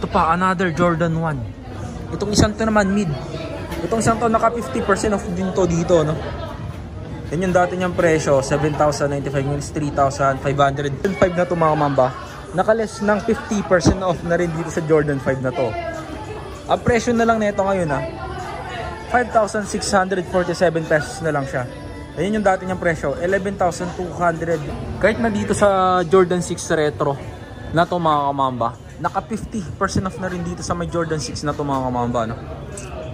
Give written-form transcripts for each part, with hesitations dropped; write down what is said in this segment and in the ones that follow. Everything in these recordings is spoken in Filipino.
pa, another Jordan 1. Itong isang to naman, mid. Itong isang to, naka 50% off din to dito, no? Yan yung dati niyang presyo, 7,095 minus 3,500. 5 na to mga mamba. Naka-less ng 50% off na rin dito sa Jordan 5 na to. Ang presyo na lang nito ngayon, 5,647 pesos na lang siya. Ayun yung dati niyang presyo, 11,200. Kahit na dito sa Jordan 6 Retro na to mga kamamba, naka 50% off na rin dito sa may Jordan 6 na to mga kamamba, no?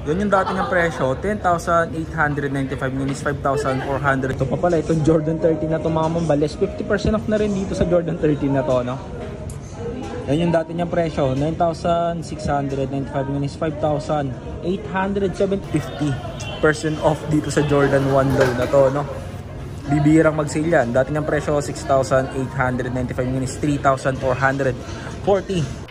Yun yung dati niyang presyo, 10,895 minus 5,400. Ito pa pala, itong Jordan 13 na to mga kamamba, less 50% off na rin dito sa Jordan 13 na to, no? Yan yung dati niyang presyo, 9,695 minus 5,850 50% off dito sa Jordan 1 low na to, no? Bibirang mag-sale yan. Dati niyang presyo, 6,895 minus 3,440.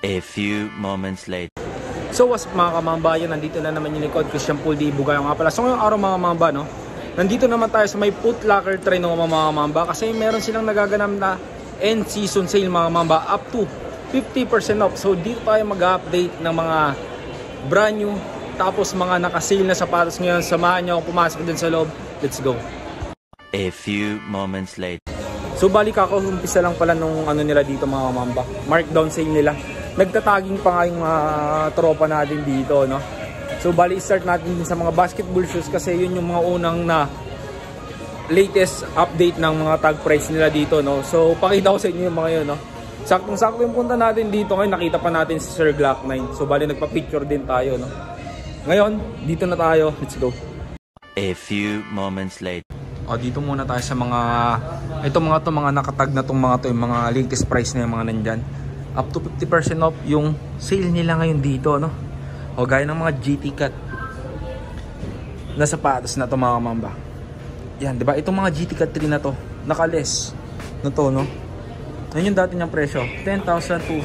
A few moments later. So what's mga kamambayan, nandito na naman yung likod, Christian Pool di Bugayo nga pala. So ngayong araw mga kamamba, no, nandito naman tayo sa may Foot Locker Trend ng mga kamamba, kasi meron silang nagaganap na end season sale mga kamamba, up to 50% off. So dito tayo mag-update ng mga brand new, tapos mga naka-sale na sapatos ngayon. Samahan nyo ako pumasok din sa loob. Let's go. A few moments later. So balik ako, umpisa lang pala nung ano nila dito mga kamamba, markdown sale nila. Nagtataging pa nga yung mga tropa natin dito, no? So bali start natin din sa mga basketball shoes, kasi yun yung mga unang na latest update ng mga tag price nila dito, no? So pakita ko sa inyo yung mga yun, no? Saktong-sakto yung punta natin dito ngayon, nakita pa natin si Sir Glock 9. So bali nagpa-picture din tayo, no? Ngayon, dito na tayo. Let's go. A few moments later. O, dito muna tayo sa mga mga nakatag na tong mga to, yung mga latest price na yung mga nandyan. Up to 50% off yung sale nila ngayon dito, no? O gaya ng mga GT Cut na sapatos na to mga kamamba. Yan, di ba? Itong mga GT Cut 3 na to, naka-less na to, no? Yan yung dati niyang presyo, 10,295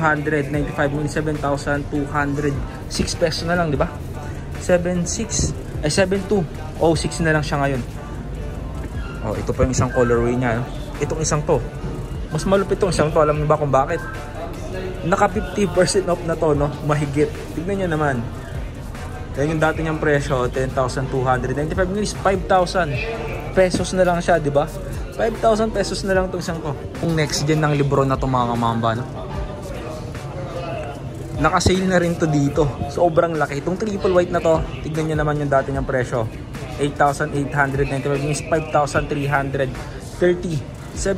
minus 7,206 pesos na lang, di ba? 7,206 na lang siya ngayon. Oh, ito pa yung isang colorway niya, no? Itong isang to, mas malupit itong isang to. Alam niyo ba kung bakit? Naka 50% off na to, no? Mahigit. Tignan nyo naman. Yan yung dati niyang presyo, 10,295 minus 5,000 pesos na lang siya, di ba? 5,000 pesos na lang itong isang to. Yung next gen ng libro na to mga kamamba, no? Naka-sale na rin to dito. Sobrang laki. Itong triple white na to, tignan nyo naman yung dati niyang presyo, 8,895 minus 5,337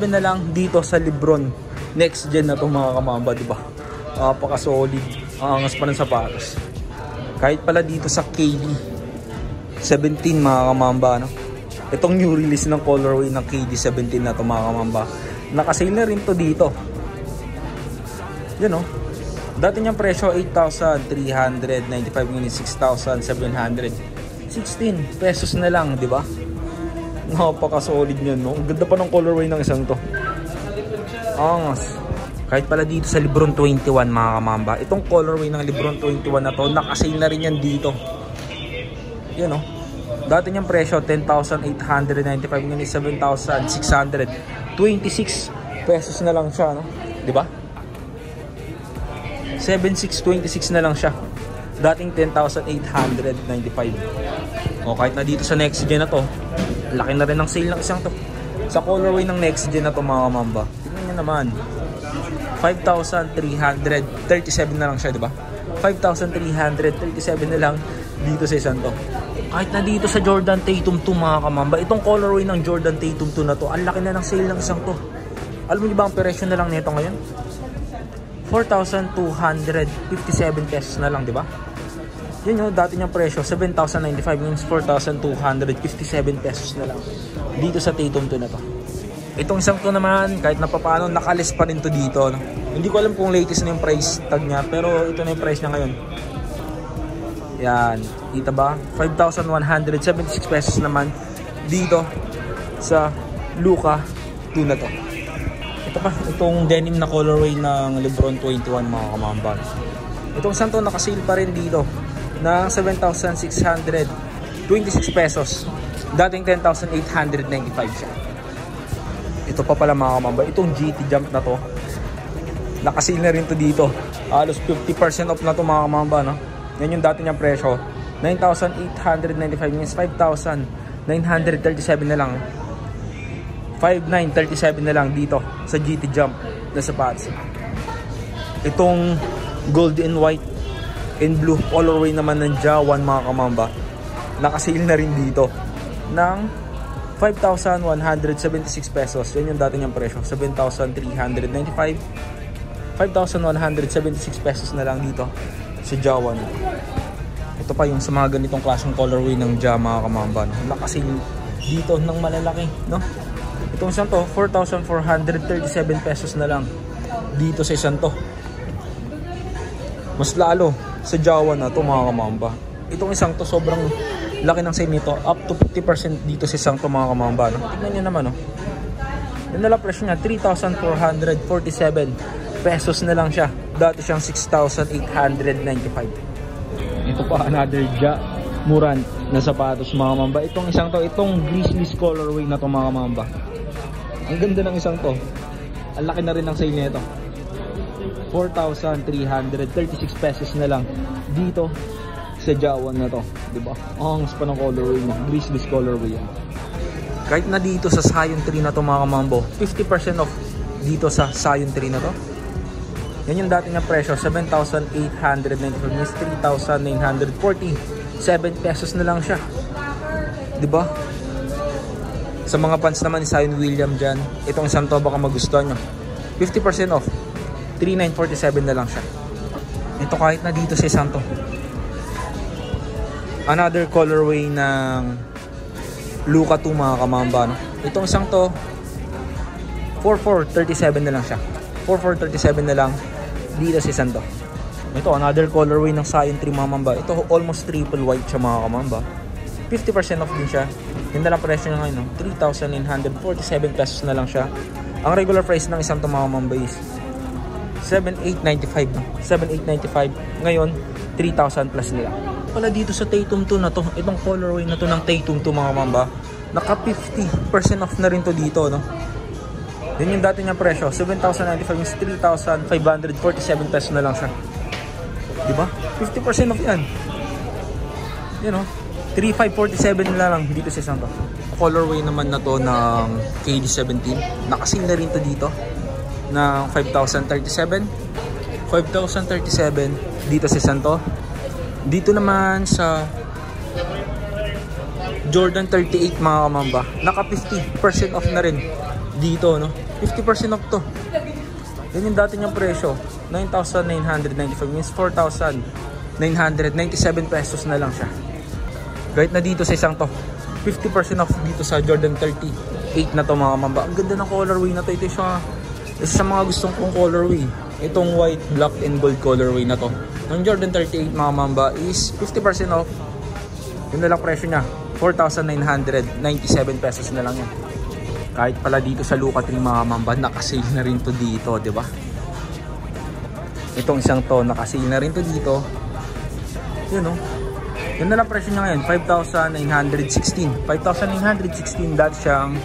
na lang dito sa Lebron next gen na itong mga kamamba, di ba? Napaka-solid. Angas pa ng sapatos. Kahit pala dito sa KD 17 mga kamamba, no? Itong new release ng colorway ng KD 17 na ito mga kamamba, naka-sale na rin to dito. Yan, no? Dati niyang presyo 8,395 minus 6,716 pesos na lang, di ba? Napaka-solid niyan, no? Ang ganda pa ng colorway ng isang to. Angas. Kahit pala dito sa Lebron 21 mga kamamba, itong colorway ng Lebron 21 na to, naka-sale na rin yan dito. Yan, no? Dati niyang presyo 10,895 minus 7,626 pesos na lang siya, no? Di ba? 7,626 na lang siya. Dating 10,895. O kahit na dito sa next gen na to, laki na rin ng sale ng isang to. Sa colorway ng next gen na to mga kamamba, tingnan nyo naman, 5,337 na lang siya, di ba? 5,337 na lang dito sa isang to. Kahit na dito sa Jordan Tatum 2 mga kamamba, itong colorway ng Jordan Tatum 2 na to, ang laki na ng sale ng isang to. Alam niyo ba ang presyo na lang nito ngayon? 4,257 pesos na lang, di ba? Yun yung dati niyang presyo, 7,095 means 4,257 pesos na lang dito sa Tatum 2 na to. Itong isang to naman, kahit na papaano, nakalis pa rin to dito, no? Hindi ko alam kung latest na yung price tag niya, pero ito na yung price niya ngayon. Yan, kita ba? 5,176 pesos naman dito sa Luka 2 na to. Ito pa, itong denim na colorway ng Lebron 21 mga kamamban. Itong isang to nakasale pa rin dito ng 7,626 pesos. Dating 10,895 siya. Ito pa pala mga kamamban, itong GT Jump na to nakasale na rin to dito. Halos 50% off na to mga kamamban, no? Yan yung dati niyang presyo. 9,895 means 5,937 na lang. 5,937 na lang dito sa GT Jump na sapatos. Itong gold and white and blue colorway naman ng Jawan mga kamamba, nakasale na rin dito ng 5,176 pesos. Yan yung dati niyang presyo. 7,395. 5,176 pesos na lang dito sa Jawan. Ito pa yung sa mga ganitong klaseng colorway ng Ja mga kamamban, nakasale dito ng malalaki, no? Itong isang to 4,437 pesos na lang dito sa isang to. Mas lalo sa Jawan na to mga kamamba. Itong isang to sobrang laki ng sale nito, up to 50% dito sa isang to mga kamamba, no? Tingnan nyo naman, no? Yung nala presyo niya 3,447 pesos na lang siya. Dati siyang 6,895. Ito pa another Ja Morant na sapatos mga mamba. Itong isang to, itong Grizzlies colorway na to mga mamba. Ang ganda ng isang to. Ang laki na rin ng sale nito. 4,336 pesos na lang dito sa Jawan na to, diba? Ang pa ng colorway mo, Grizzlies colorway yan. Kahit na dito sa Zion 3 na to mga kamambo, 50% off dito sa Zion 3 na to. Yan yung dati niya presyo, 7,895 means 3,947 pesos na lang siya. Diba? Sa mga pants naman ni Zion William dyan, itong isang to baka magustuhan nyo. 50% off, 3,947 na lang siya. Ito kahit na dito sa isang to. Another colorway ng Luka 2 mga kamamba, no? Itong isang to, 4,437 na lang siya. 4,437 na lang dito sa isang to. Ito, another colorway ng Zion 3 mga mamba. Ito, almost triple white siya mga kamamba. 50% off din siya. Yung dalang presyo na ngayon, no? 3,947 pesos na lang siya. Ang regular price ng isang to mga mamba is 7,895, no? 7,895. Ngayon, 3,000 plus nila. Pala dito sa Tatum 2 na to, itong colorway na to ng Tatum 2 mga mamba, naka 50% off na rin to dito, no? Yun yung dati niyang presyo, 7,095 means 3,547 pesos na lang siya. Diba? 50% off yan. Yun o, 3,547 na lang dito sa isang to. Colorway naman na to ng KD17. Nakasale na rin to dito ng 5,037. 5,037 dito sa isang to. Dito naman sa Jordan 38 mga kamamba, naka 50% off na rin dito, no? 50% off to. Yan yung dati niyang presyo, 9,995 means 4,997 pesos na lang siya. Kahit na dito sa isang to, 50% off dito sa Jordan 38 na to mga kamamba. Ang ganda ng colorway na to. Ito siya, isa sa mga gustong kong colorway. Itong white, black, and gold colorway na to. Ng Jordan 38 mga mamba is 50% off. Yun na lang presyo niya, 4,997 pesos na lang yan. Kahit pala dito sa Luka 3 mga mamba, nakasale na rin to dito, di ba? Itong isang to, nakasale na rin to dito. Yun o. Yun na lang presyo niya ngayon, 5,916. 5,916, dati siyang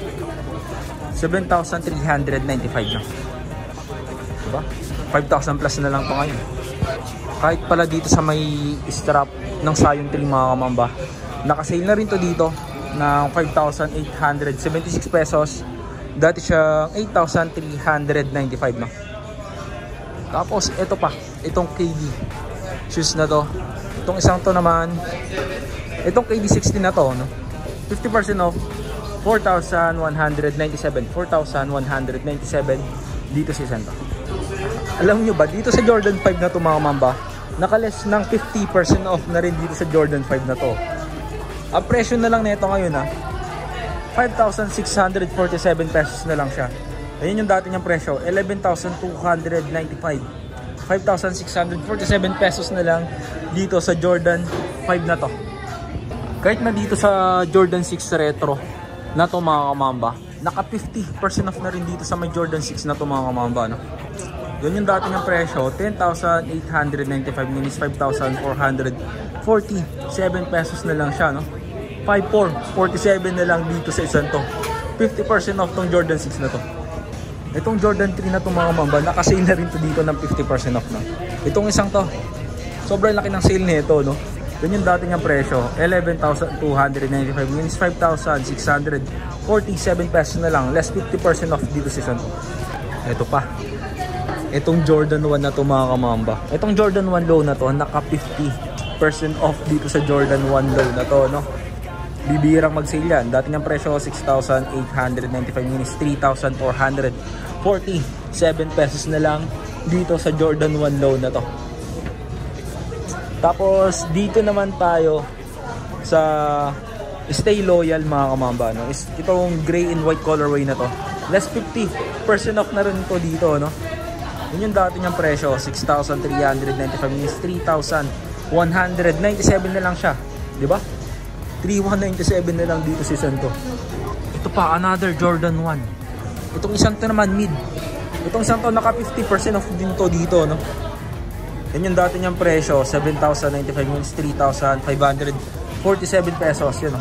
7,395 na. Diba? 5,000 plus na lang to ngayon. Kahit pala dito sa may strap ng Zion 3 mga kamamba, nakasale na rin to dito ng 5,876 pesos. Dati siya 8,395 no. Tapos ito pa, itong KD shoes na to. Itong isang to naman, itong KD16 na to, no? 50% off, 4,197. 4,197 dito sa isang to. Alam nyo ba, dito sa Jordan 5 na to mga mamba, nakaless ng 50% off na rin dito sa Jordan 5 na to. Ang presyo na lang nito ngayon 5,647 pesos na lang siya Ayun yung dati niyang presyo, 11,295. 5,647 pesos na lang dito sa Jordan 5 na to. Kahit na dito sa Jordan 6 Retro na to mga kamamba, naka 50% off na rin dito sa may Jordan 6 na to mga kamamba, no? Yun yung dati niyang presyo, 10,895 minus 5,447 pesos na lang siya, no? 5,447 na lang dito sa isang to. 50% off tong Jordan 6 na to. Itong Jordan 3 na to mga kamamba, nakasale na rin to dito ng 50% off na. Itong isang to, sobrang laki ng sale nito, no? Yun yung dati niyang presyo, 11,295 minus 5,647 pesos na lang, less 50% off dito sa isang to. Ito pa, itong Jordan 1 na to mga kamamba, itong Jordan 1 low na to, naka 50% off dito sa Jordan 1 low na to, no? Bibirang mag-sale yan. Dati niyang presyo 6,895 minus 3,447 pesos na lang dito sa Jordan 1 low na to. Tapos dito naman tayo sa Stay Loyal mga kamamba, no? Itong gray and white colorway na to, less 50% off na rin to dito, no? Yun yung dati niyang presyo, 6,395 minus 3,197 na lang siya, di ba? 3,197 na lang dito si Santo. Ito pa, another Jordan 1. Itong isang to naman mid. Itong isang to naka 50% off din to dito, no? Yan yung dati niyang presyo, 7,095 minus 3,547 pesos, yun, no?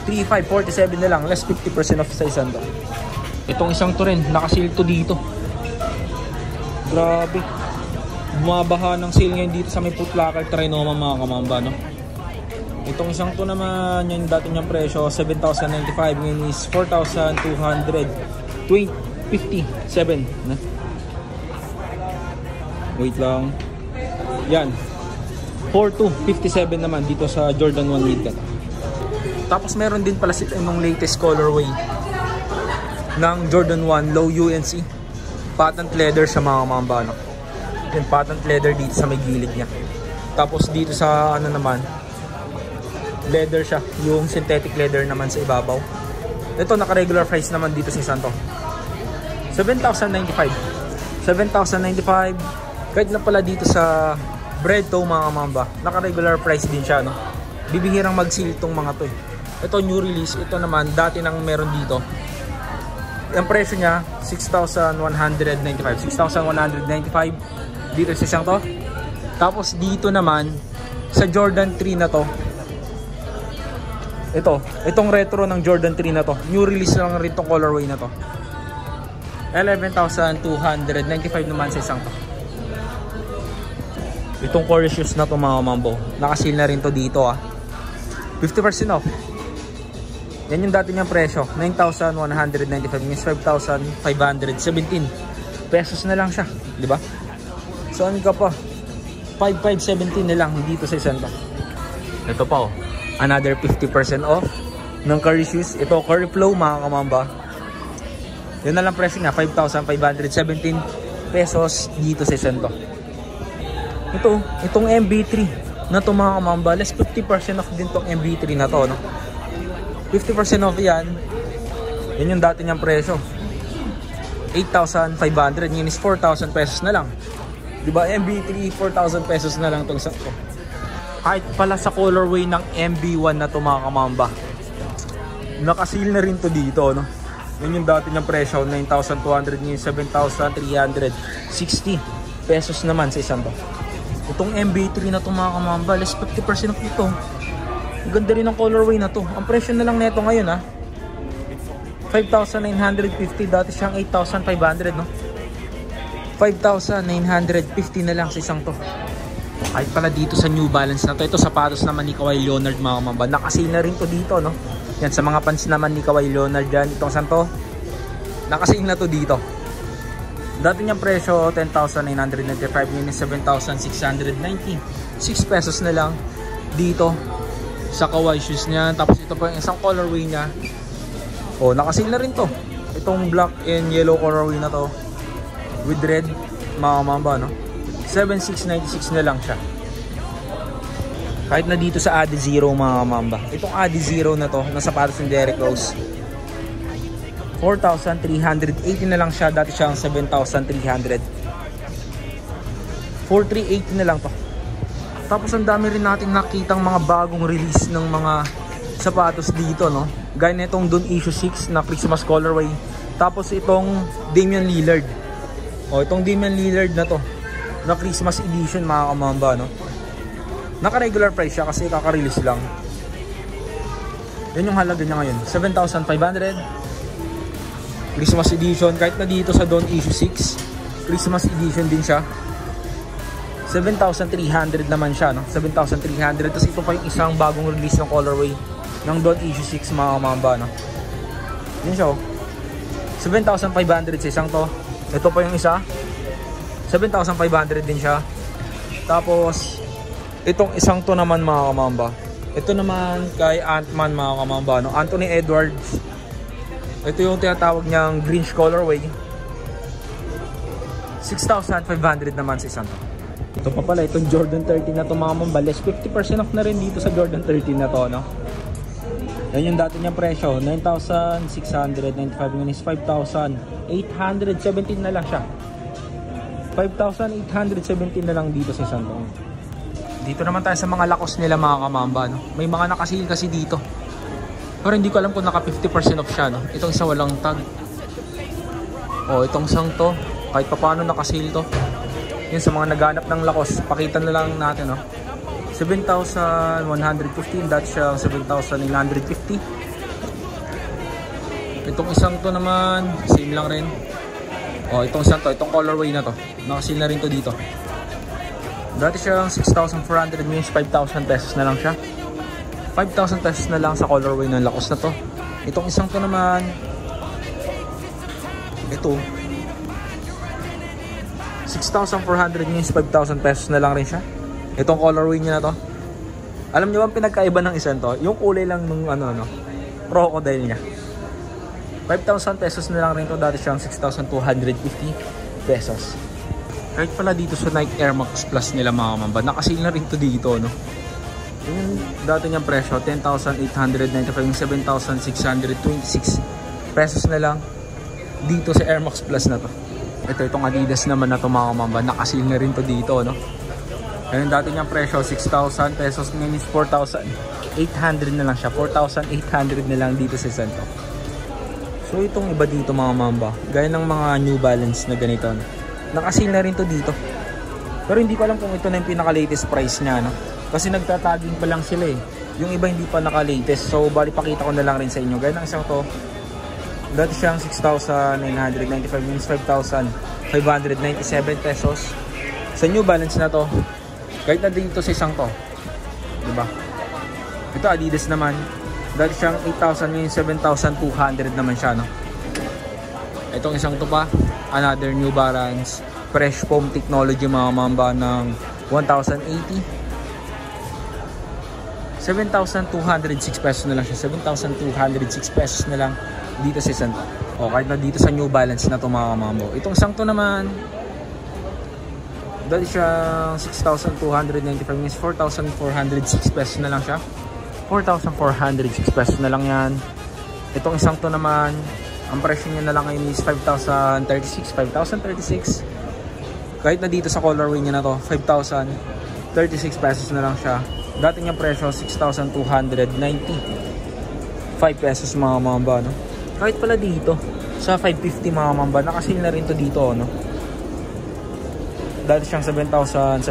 3,547 na lang, less 50% off sa isang to. Itong isang to rin, naka-sale to dito. Grabe. Bumabaha ng sale ngayon dito sa may Foot Locker Trinoma mga kamamba, no? Itong isang to naman, yung dati niyang presyo, 7,095 minus 4,257. Na? Wait lang. Yan. 4,257 naman dito sa Jordan 1 Mid-Cut. Tapos meron din pala sila yung latest colorway ng Jordan 1 Low UNC. Patent leather sa mga kamamba, no? Yung patent leather dito sa may gilid niya. Tapos dito sa ano naman, leather siya, yung synthetic leather naman sa ibabaw. Ito naka-regular price naman dito sa Santo, 7,095. 7,095. Kahit na pala dito sa bread to mga kamamba, naka-regular price din siya, no? Bibihirang mag-sale itong mga to, eh. Ito new release, ito naman dati nang meron dito. Ang presyo niya 6,195. 6,195 dito sa isang to. Tapos dito naman sa Jordan 3 na to, itong retro ng Jordan 3 na to, new release lang rin itong colorway na to, 11,295 naman sa isang to. Itong core shoes na to mga mambo, nakasil na rin to dito, 50% off. Yan yung dati niyang presyo, 9,195 minus 5,517 pesos na lang siya, di ba? Saan ka pa? 5,517 na lang dito sa isang to. Ito pa, another 50% off ng Curry shoes. Ito, Curry Flow mga kamamba. Yun na lang presyo niya, 5,517 pesos dito sa isang to. Itong MB3 na to mga kamamba, less 50% off din tong MB3 na to, no? 50% off yan. Yan yung dati niyang presyo, 8,500, yun is 4,000 pesos na lang, diba? MB3, 4,000 pesos na lang tong isang to. Kahit pala sa colorway ng MB1 na to mga kamamba, nakasil na rin to dito, no? Yun yung dati niyang presyo, 9,200, yun 7,360 pesos naman sa isang to. Itong MB3 na to mga kamamba, less 50% off ito. Ganda rin ng colorway na to. Ang presyo na lang neto ngayon, 5,950. Dati siyang 8,500, no? 5,950 na lang sa isang to. Kahit pala dito sa New Balance na to, ito sapatos naman ni Kawhi Leonard mga kamamba, nakasale na rin to dito, no? Yan, sa mga pants naman ni Kawhi Leonard dyan, itong santo, nakasale na to dito. Dati niyang presyo, 10,995, minus 7,696 pesos na lang dito sa Kawhi shoes niya. Tapos ito pa yung isang colorway niya, nakasale na rin to. Itong black and yellow colorway na to with red mga kamamba, no? 7,696 na lang siya. Kahit na dito sa Adizero mga kamamba, itong Adizero na to, na sapatos ng Derrick Rose, 4,380 na lang siya. Dati siyang 7,300. 4,380 na lang to. Tapos ang dami rin natin nakitang mga bagong release ng mga sapatos dito, no? Gaya na itong Dune Issue 6 na Christmas colorway. Tapos itong Damian Lillard. O, itong Damian Lillard na to, na Christmas edition, mga kamamba, no? Naka-regular price siya kasi kaka-release lang. Yan yung halaga niya ngayon, 7,500. Christmas edition, kahit na dito sa Dune Issue 6, Christmas edition din siya. 7,300 naman siya, no? 7,300. Tapos ito pa yung isang bagong release ng colorway ng Dune Issue 6, mga kamamba, no? Yun siya, oh. 7,500 sa isang to. Ito pa yung isa, 7,500 din siya. Tapos itong isang to naman, mga kamamba, ito naman kay Ant-Man, mga kamamba, no? Anthony Edwards. Ito yung tinatawag niyang Grinch colorway. 6,500 naman sa isang to. Ito pa pala, itong Jordan 13 na to, mga kamamba. Less 50% off na rin dito sa Jordan 13 na to, no? Yan yung dati niyang presyo, 9,695, ngayon is 5,817 na lang siya. 5,817 na lang dito sa isang to. Dito naman tayo sa mga lakos nila, mga kamamba, no? May mga nakasil kasi dito, pero hindi ko alam kung naka 50% off siya, no? Itong isa walang tag. O, itong isang to, kahit pa paano nakasil to. Yun, sa mga naghanap ng lakos, pakita na lang natin, no? 7,115, dati siya 7,950. Itong isang to naman, same lang rin. O, itong isang to, itong colorway na to, nakasil na rin to dito. Dati siya 6,400, means 5,000 pesos na lang siya. 5,000 pesos na lang sa colorway ng lakos na to. Itong isang to naman, ito, 6,400, means 5,000 pesos na lang rin siya. Itong colorway niya na to. Alam niyo ba ang pinagkaiba ng isang to? Yung kulay lang nung crocodile niya. 5,000 pesos na lang rin to. Dati siyang 6,250 pesos. Kahit pala dito sa Nike Air Max Plus nila, mga kamamba, nakasil na rin to dito, no? Yung dati niyang presyo, 10,895, yung 7,626 pesos na lang dito sa Air Max Plus na to. Itong Adidas naman na to, mga kamamba, nakasil na rin to dito, no? Yung dati niyang presyo, 6,000 pesos, ngayon is 4,800 na lang siya. 4,800 na lang dito sa Santo. So itong iba dito, mga mamba, gaya ng mga New Balance na ganito, no? Nakasil na rin to dito. Pero hindi ko alam kung ito na yung pinaka-latest price niya, no? Kasi nagtatagging pa lang sila eh. Yung iba hindi pa naka-latest. So bali pakita ko na lang rin sa inyo. Gaya ng isang to, dati siyang 6,995, means 5,597 pesos. Sa New Balance na to, kahit na dito sa isang to, diba? Ito Adidas naman, dati siyang 8,000, ngayon 7,200 naman siya, no? Itong isang to pa, another New Balance Fresh Foam Technology, mga mamba, ng 1,080. 7,206 pesos na lang siya. 7,206 pesos na lang dito sa isang to. O, kahit na dito sa New Balance na to, mga mambo. Itong isang to naman, dati siya 6,295, means 4,406 pesos na lang siya. 4,406 pesos na lang yan. Itong isang to naman, ang presyo niya na lang ngayon is 5,036. 5,036. Kahit na dito sa colorway niya na to, 5,036 pesos na lang siya. Dati niyang presyo, 6,295 pesos, mga mamba, no? Kahit pala dito, sa 550, mga mamba, nakasil na rin to dito, no? Dati siyang 7,795,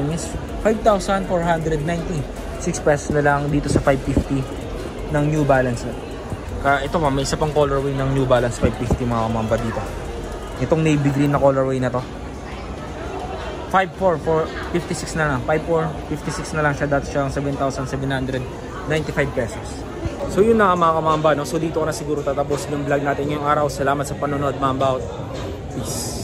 means 5,496 pesos na lang dito sa 550 ng New Balance. Ito pa, may isa pang colorway ng New Balance 550, mga mamba, dito. Itong navy green na colorway na to, 5,456 na lang. 5,456 na lang siya. Dati siyang 7,795 pesos. So yun na, mga kamamba, no? So dito ko na siguro tatapos yung vlog natin ngayong araw. Salamat sa panonood, Mamba out. Peace.